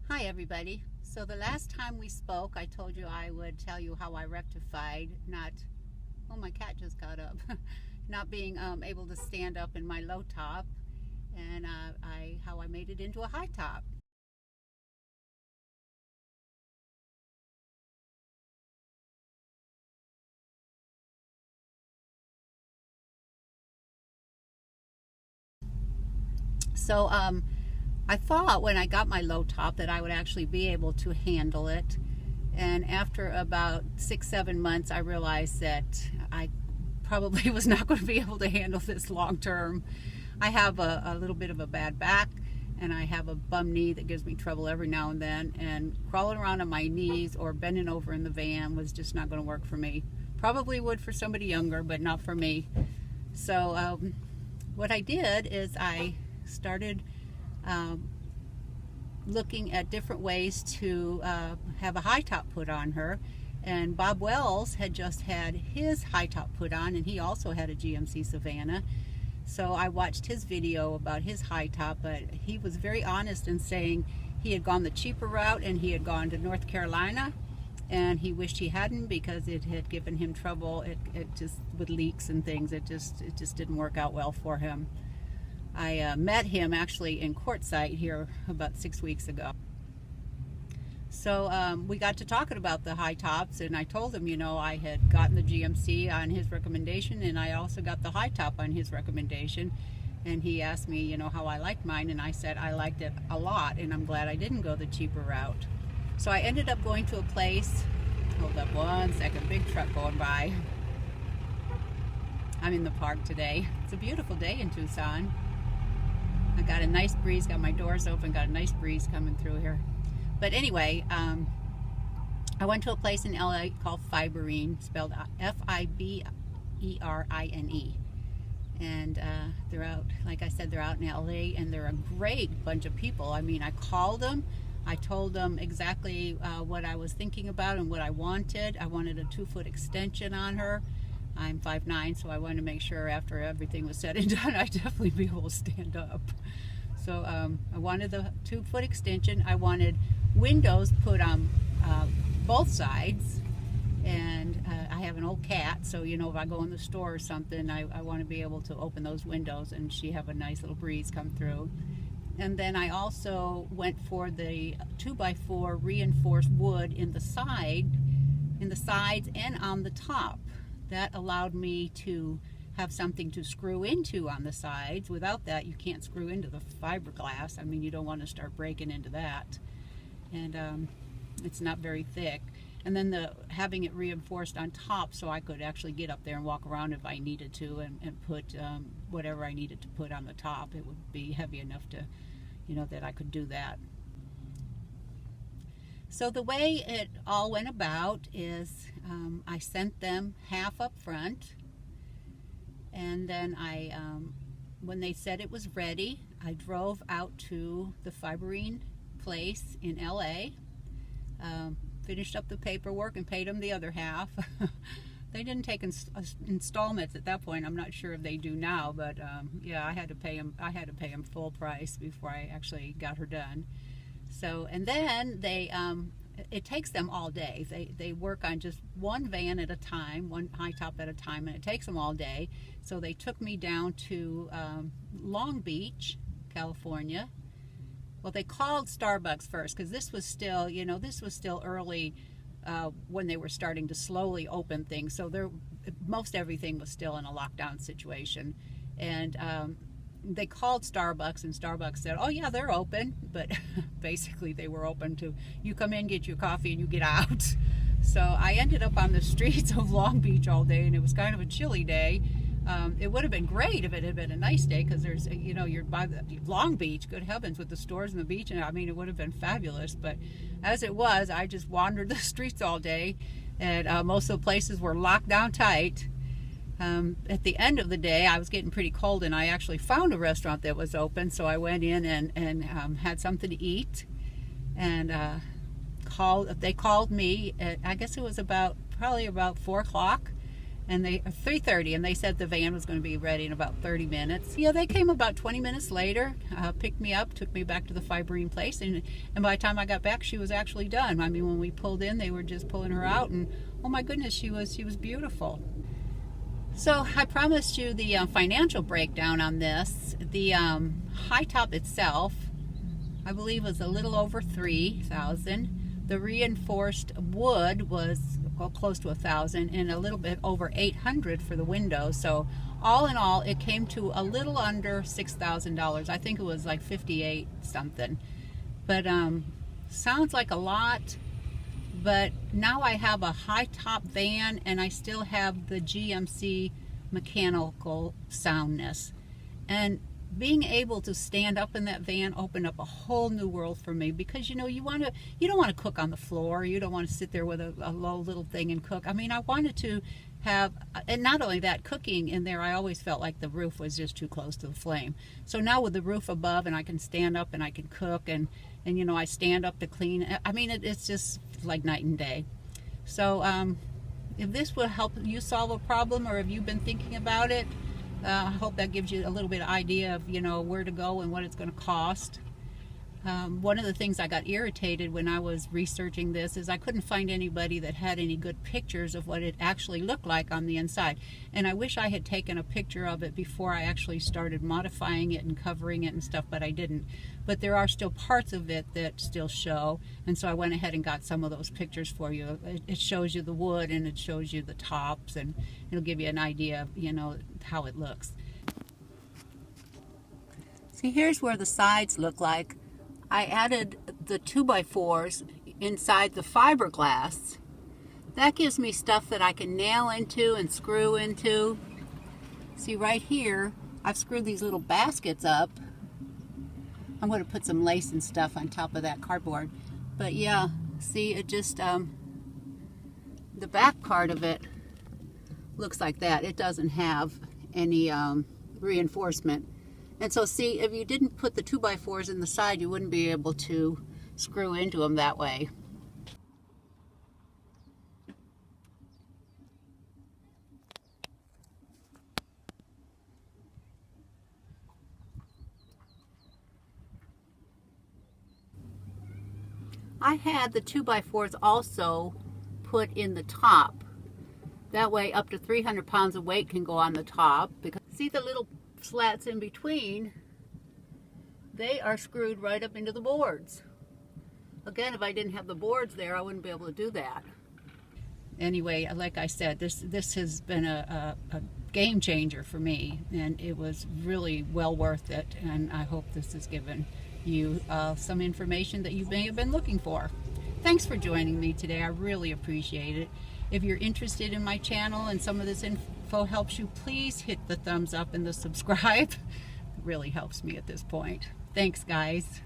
Hi everybody. So the last time we spoke, I told you I would tell you how I rectified oh, my cat just got up, not being able to stand up in my low top, and how I made it into a high top. So I thought when I got my low top that I would actually be able to handle it. And after about 6, 7 months, I realized that I probably was not going to be able to handle this long term. I have a little bit of a bad back, and I have a bum knee that gives me trouble every now and then. And crawling around on my knees or bending over in the van was just not going to work for me. Probably would for somebody younger, but not for me. So what I did is I started um, looking at different ways to have a high top put on her. And Bob Wells had just had his high top put on, and he also had a GMC Savannah. So I watched his video about his high top, but he was very honest in saying he had gone the cheaper route and he had gone to North Carolina, and he wished he hadn't because it had given him trouble. It just with leaks and things. It just didn't work out well for him. I met him actually in Quartzsite here about 6 weeks ago. So we got to talking about the high tops, and I told him, I had gotten the GMC on his recommendation, and I also got the high top on his recommendation. And he asked me, how I liked mine, and I said I liked it a lot, and I'm glad I didn't go the cheaper route. So I ended up going to a place. Hold up one second, big truck going by. I'm in the park today. It's a beautiful day in Tucson. I got a nice breeze, got my doors open, got a nice breeze coming through here. But anyway, I went to a place in LA called Fiberine, spelled Fiberine. And they're out, like I said, they're out in LA, and they're a great bunch of people. I mean, I called them. I told them exactly what I was thinking about and what I wanted. I wanted a 2-foot extension on her. I'm 5'9", so I wanted to make sure after everything was said and done, I'd definitely be able to stand up. So I wanted the 2-foot extension. I wanted windows put on both sides. And I have an old cat, so if I go in the store or something, I want to be able to open those windows and she have a nice little breeze come through. And then I also went for the 2x4 reinforced wood in the sides and on the top. That allowed me to have something to screw into on the sides. Without that, you can't screw into the fiberglass. I mean, you don't want to start breaking into that. And it's not very thick. And then having it reinforced on top, so I could actually get up there and walk around if I needed to, and put whatever I needed to put on the top. It would be heavy enough to, that I could do that. So the way it all went about is I sent them half up front, and then when they said it was ready, I drove out to the Fiberine place in LA, finished up the paperwork and paid them the other half. They didn't take installments at that point. I'm not sure if they do now, but yeah, I had to pay them full price before I actually got her done. So, and then it takes them all day. They work on just one van at a time, one high top at a time, and it takes them all day. So they took me down to Long Beach, California. Well, they called Starbucks first because this was still, early when they were starting to slowly open things. So most everything was still in a lockdown situation. And they called Starbucks, and Starbucks said, oh yeah, they're open. But basically they were open to, you come in, get your coffee, and you get out. So I ended up on the streets of Long Beach all day, and it was kind of a chilly day. It would have been great if it had been a nice day, because there's, you're by the Long Beach, good heavens, with the stores and the beach, and I mean, it would have been fabulous. But as it was, I just wandered the streets all day, and most of the places were locked down tight. At the end of the day, I was getting pretty cold, and I actually found a restaurant that was open, so I went in and had something to eat, and they called me at, I guess it was probably about 4 o'clock. and they 3:30, and they said the van was going to be ready in about 30 minutes. Yeah, they came about 20 minutes later, picked me up, took me back to the fibrine place, and by the time I got back, she was actually done. I mean, when we pulled in, they were just pulling her out, and oh my goodness, she was beautiful. So I promised you the financial breakdown on this. The high top itself, I believe, was a little over $3,000. The reinforced wood was close to $1,000, and a little bit over $800 for the windows. So all in all, it came to a little under $6,000. I think it was like 58 something. But sounds like a lot. But now I have a high top van, and I still have the GMC mechanical soundness. And being able to stand up in that van opened up a whole new world for me, because you know, you don't want to cook on the floor. You don't want to sit there with a low little thing and cook. I mean, I wanted to have, and not only that, cooking in there, I always felt like the roof was just too close to the flame. So now with the roof above, and I can stand up and I can cook, and you know, I stand up to clean. I mean, it's just like night and day. So if this will help you solve a problem, or if you've been thinking about it, I hope that gives you a little bit of idea of, you know, where to go and what it's going to cost. One of the things I got irritated when I was researching this is I couldn't find anybody that had any good pictures of what it actually looked like on the inside. And I wish I had taken a picture of it before I actually started modifying it and covering it and stuff, but I didn't. But there are still parts of it that still show, and so I went ahead and got some of those pictures for you. It shows you the wood, and it shows you the tops, and it'll give you an idea of, you know, how it looks. See, here's where the sides look like. I added the 2x4s inside the fiberglass. That gives me stuff that I can nail into and screw into. See, right here, I've screwed these little baskets up. I'm going to put some lace and stuff on top of that cardboard. But yeah, see, it just, the back part of it looks like that. It doesn't have any reinforcement. And so see, if you didn't put the 2x4s in the side, you wouldn't be able to screw into them that way. I had the 2x4s also put in the top. That way up to 300 pounds of weight can go on the top. Because see the little slats in between, they are screwed right up into the boards. Again, if I didn't have the boards there, I wouldn't be able to do that. Anyway, like I said, this has been a game changer for me, and it was really well worth it, and I hope this has given you some information that you may have been looking for. Thanks for joining me today. I really appreciate it. If you're interested in my channel and some of this info helps you, please hit the thumbs up and the subscribe. It really helps me at this point. Thanks, guys.